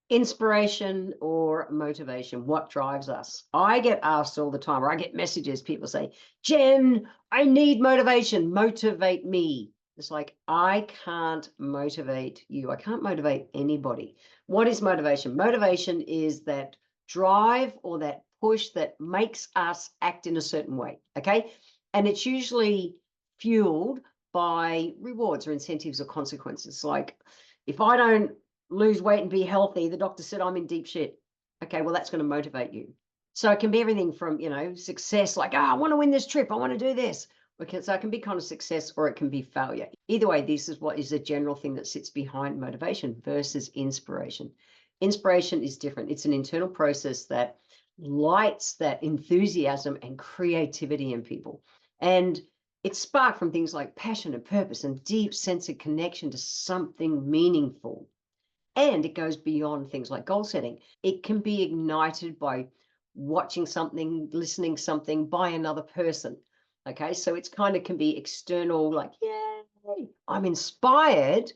Inspiration or motivation, what drives us? I get asked all the time, or I get messages, people say, Jen, I need motivation, motivate me. It's like, I can't motivate you. I can't motivate anybody. What is motivation? Motivation is that drive or that push that makes us act in a certain way, okay? And it's usually fueled by rewards or incentives or consequences. Like, if I don't lose weight and be healthy, the doctor said I'm in deep shit. Okay, well, that's going to motivate you. So it can be everything from, success, like, I want to win this trip, I want to do this. Okay, so it can be kind of success or it can be failure. Either way, this is what is a general thing that sits behind motivation versus inspiration. Inspiration is different. It's an internal process that lights that enthusiasm and creativity in people. And it's sparked from things like passion and purpose and deep sense of connection to something meaningful. And it goes beyond things like goal setting. It can be ignited by watching something, listening something by another person. Okay, so it's kind of can be external, like, yay, I'm inspired,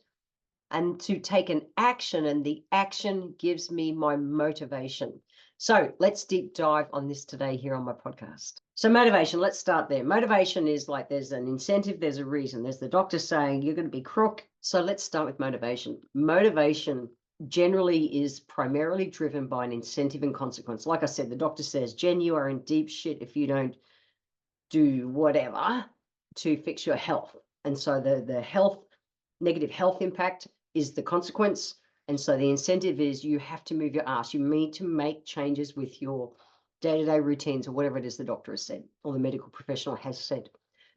and to take an action, and the action gives me my motivation. So let's deep dive on this today here on my podcast. So motivation, let's start there. Motivation is like there's an incentive, there's a reason. There's the doctor saying you're going to be crook. So let's start with motivation. Motivation generally is primarily driven by an incentive and consequence. Like I said, the doctor says, Jen, you are in deep shit if you don't do whatever to fix your health. And so the health, negative health impact is the consequence. And so the incentive is you have to move your ass. You need to make changes with your day-to-day routines or whatever it is the doctor has said or the medical professional has said.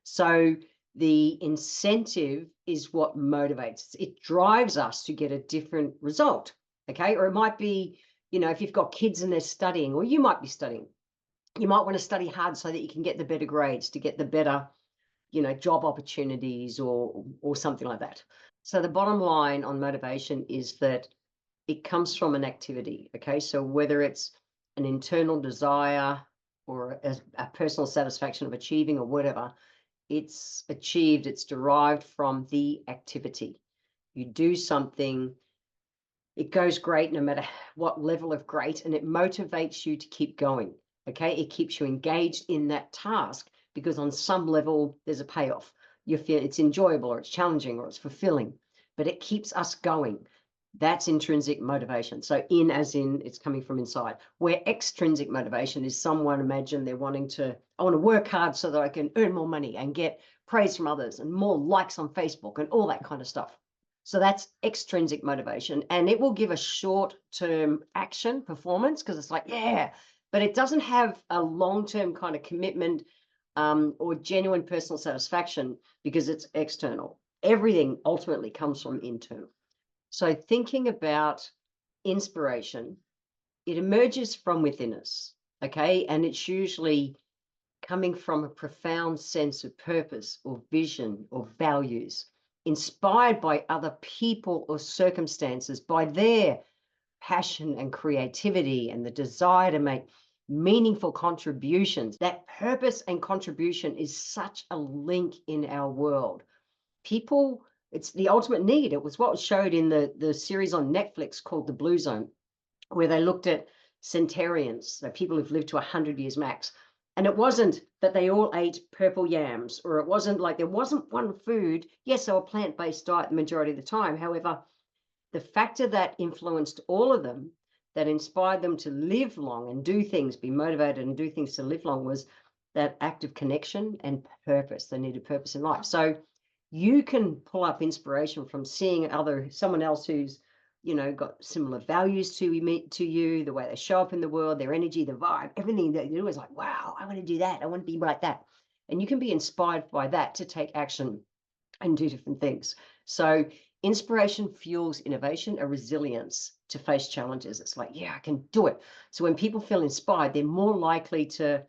So the incentive is what motivates. It drives us to get a different result, okay? Or it might be, if you've got kids and they're studying, or you might be studying, you might want to study hard so that you can get the better grades, to get the better, job opportunities or something like that. So the bottom line on motivation is that it comes from an activity, okay? So whether it's an internal desire or a personal satisfaction of achieving or whatever, it's achieved, it's derived from the activity. You do something, it goes great no matter what level of great, and it motivates you to keep going, okay? It keeps you engaged in that task because on some level there's a payoff. You feel it's enjoyable or it's challenging or it's fulfilling, but it keeps us going. That's intrinsic motivation. So in as in it's coming from inside. Where extrinsic motivation is someone, imagine they're wanting to, I want to work hard so that I can earn more money and get praise from others and more likes on Facebook and all that kind of stuff. So that's extrinsic motivation, and it will give a short-term action performance because it's like, yeah, but it doesn't have a long-term kind of commitment or genuine personal satisfaction because it's external. Everything ultimately comes from internal. So thinking about inspiration, it emerges from within us, okay? And it's usually coming from a profound sense of purpose or vision or values, inspired by other people or circumstances, by their passion and creativity and the desire to make meaningful contributions. That purpose and contribution is such a link in our world. People, it's the ultimate need. It was what was showed in the series on Netflix called The Blue Zone, where they looked at centenarians, so people who've lived to 100 years max. And it wasn't that they all ate purple yams, or it wasn't like there wasn't one food. Yes, they were plant-based diet the majority of the time. However, the factor that influenced all of them, that inspired them to live long and do things, be motivated and do things to live long, was that act of connection and purpose. They needed purpose in life. So you can pull up inspiration from seeing someone else who's, got similar values to you, the way they show up in the world, their energy, the vibe, everything that you do is like, wow, I want to do that. I want to be like that. And you can be inspired by that to take action and do different things. So inspiration fuels innovation, a resilience to face challenges. It's like, yeah, I can do it. So when people feel inspired, they're more likely to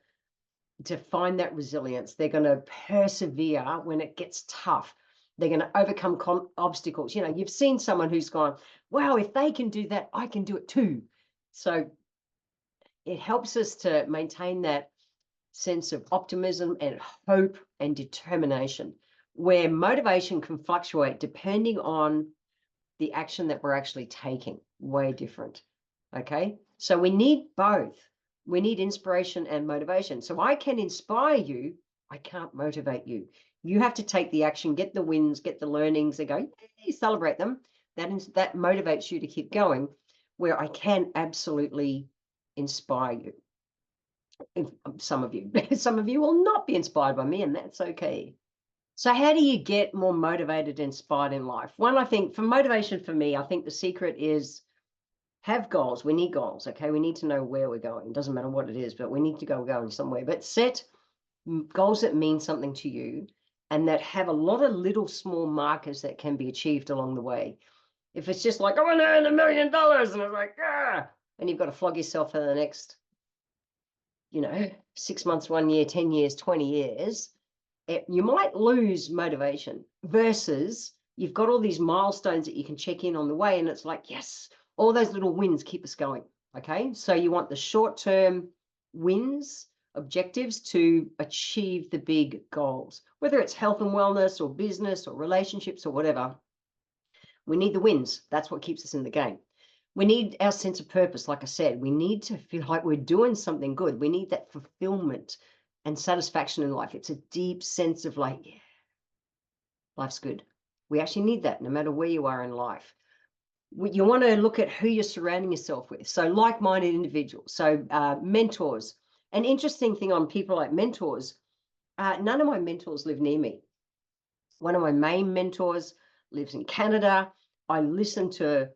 find that resilience. They're going to persevere when it gets tough. They're going to overcome obstacles. You've seen someone who's gone, wow, if they can do that, I can do it too. So it helps us to maintain that sense of optimism and hope and determination, where motivation can fluctuate depending on the action that we're actually taking. Way different. Okay. So we need both. We need inspiration and motivation. So I can inspire you. I can't motivate you. You have to take the action, get the wins, get the learnings, and go, yay, celebrate them. That motivates you to keep going, where I can absolutely inspire you. Some of you, some of you will not be inspired by me, and that's okay. So how do you get more motivated, inspired in life? One, I think for motivation for me, I think the secret is have goals. We need goals. Okay. We need to know where we're going. It doesn't matter what it is, but we need to go going somewhere. But set goals that mean something to you and that have a lot of little small markers that can be achieved along the way. If it's just like, I want to earn $1 million, and it's like, ah, and you've got to flog yourself for the next, 6 months, 1 year, 10 years, 20 years, you might lose motivation versus you've got all these milestones that you can check in on the way. And it's like, yes, all those little wins keep us going. Okay. So you want the short-term wins, objectives to achieve the big goals, whether it's health and wellness or business or relationships or whatever. We need the wins. That's what keeps us in the game. We need our sense of purpose. Like I said, we need to feel like we're doing something good. We need that fulfillment and satisfaction in life. It's a deep sense of like, yeah, life's good. We actually need that no matter where you are in life. You want to look at who you're surrounding yourself with. So like-minded individuals, so mentors. An interesting thing on people like mentors, none of my mentors live near me. One of my main mentors lives in Canada. I listen to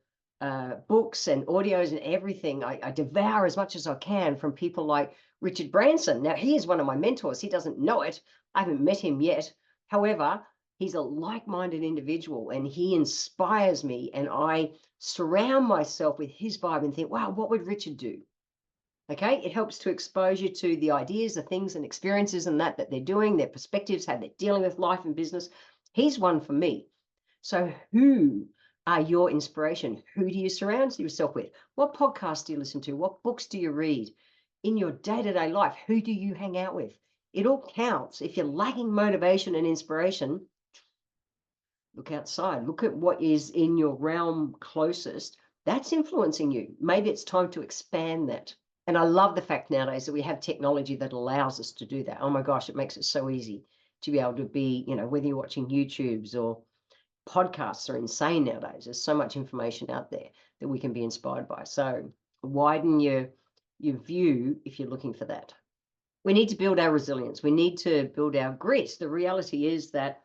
books and audios and everything. I devour as much as I can from people like Richard Branson. Now, he is one of my mentors. He doesn't know it. I haven't met him yet. However, he's a like-minded individual and he inspires me. And I surround myself with his vibe and think, wow, what would Richard do? Okay, it helps to expose you to the ideas, the things and experiences and that they're doing, their perspectives, how they're dealing with life and business. He's one for me. So who are your inspiration? Who do you surround yourself with? What podcasts do you listen to? What books do you read? In your day-to-day life, who do you hang out with? It all counts. If you're lacking motivation and inspiration, look outside. Look at what is in your realm closest. That's influencing you. Maybe it's time to expand that. And I love the fact nowadays that we have technology that allows us to do that. Oh my gosh, it makes it so easy to be able to be, whether you're watching YouTubes or podcasts are insane nowadays. There's so much information out there that we can be inspired by. So widen your view if you're looking for that. We need to build our resilience. We need to build our grit. The reality is that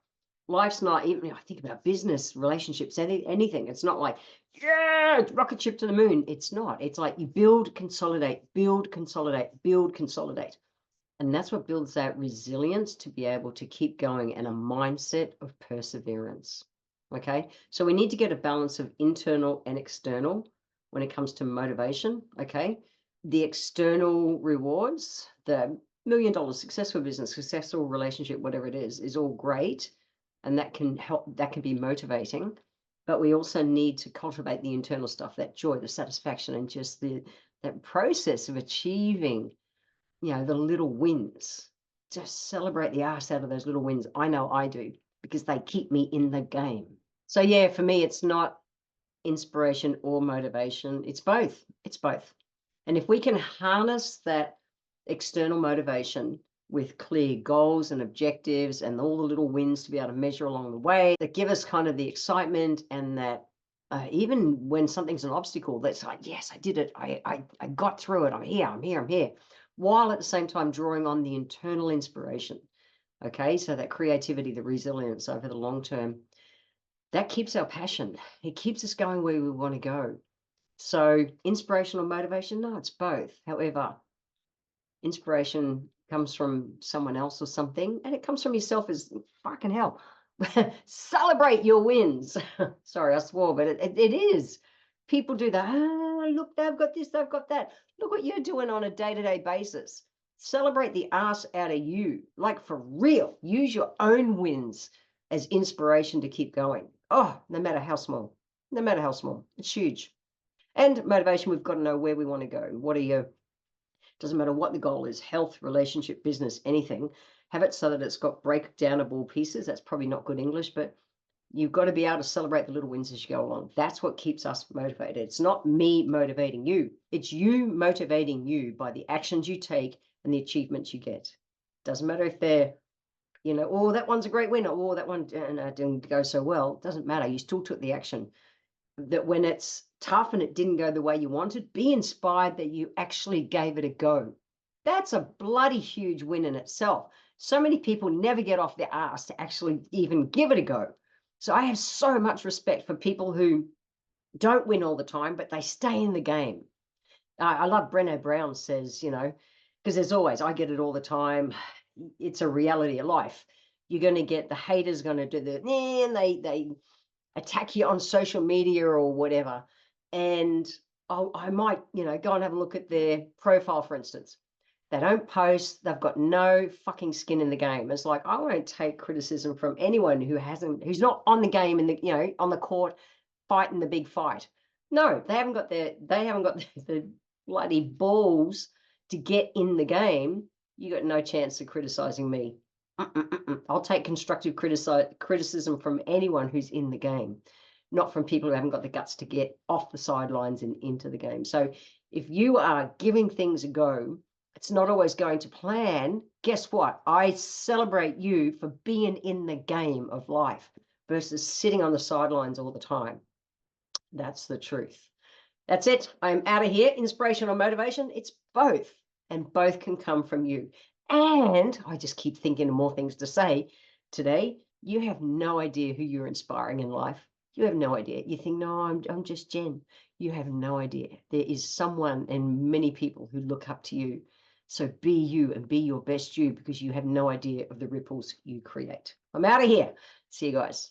life's not even, I think about business, relationships, anything. It's not like, yeah, rocket ship to the moon. It's not. It's like you build, consolidate, build, consolidate, build, consolidate. And that's what builds that resilience to be able to keep going and a mindset of perseverance. Okay. So we need to get a balance of internal and external when it comes to motivation. Okay. The external rewards, the $1 million successful business, successful relationship, whatever it is all great. And that can help, that can be motivating. But we also need to cultivate the internal stuff, that joy, the satisfaction, and just that process of achieving the little wins. Just celebrate the ass out of those little wins. I know I do, because they keep me in the game. So yeah, for me, it's not inspiration or motivation. It's both. It's both. And if we can harness that external motivation with clear goals and objectives and all the little wins to be able to measure along the way, that give us kind of the excitement and that even when something's an obstacle, that's like, yes, I did it. I got through it. I'm here. While at the same time drawing on the internal inspiration. Okay, so that creativity, the resilience over the long term, that keeps our passion. It keeps us going where we want to go. So inspirational motivation, no, it's both. However, inspiration comes from someone else or something, and it comes from yourself as fucking hell. Celebrate your wins. Sorry, I swore, but it is. People do that. Look, they've got this, they've got that. Look what you're doing on a day-to-day basis. Celebrate the ass out of you, like for real. Use your own wins as inspiration to keep going. Oh, no matter how small, it's huge. And motivation, we've got to know where we want to go. What are your, doesn't matter what the goal is, health, relationship, business, anything, have it so that it's got breakdownable pieces. That's probably not good English, but You've got to be able to celebrate the little wins as you go along. That's what keeps us motivated. It's not me motivating you. It's you motivating you by the actions you take and the achievements you get. Doesn't matter if they're, you know, oh, that one's a great win. Oh, that one didn't go so well. Doesn't matter. You still took the action. That when it's tough and it didn't go the way you wanted, be inspired that you actually gave it a go. That's a bloody huge win in itself. So many people never get off their ass to actually even give it a go. So I have so much respect for people who don't win all the time, but they stay in the game. I love Breno Brown says, you know, because there's always, I get it all the time. It's a reality of life. You're going to get the haters going to do the, and they attack you on social media or whatever. And I might, you know, go and have a look at their profile, for instance. They don't post. They've got no fucking skin in the game. It's like, I won't take criticism from anyone who's not on the game in the, you know, on the court fighting the big fight. No, they haven't got the bloody balls to get in the game. You got no chance of criticizing me. I'll take constructive criticism from anyone who's in the game, not from people who haven't got the guts to get off the sidelines and into the game. So if you are giving things a go, it's not always going to plan. Guess what? I celebrate you for being in the game of life versus sitting on the sidelines all the time. That's the truth. That's it. I'm out of here. Inspiration or motivation? It's both. And both can come from you. And I just keep thinking of more things to say today. You have no idea who you're inspiring in life. You have no idea. You think, no, I'm just Jen. You have no idea. There is someone and many people who look up to you. So be you and be your best you, because you have no idea of the ripples you create. I'm out of here. See you guys.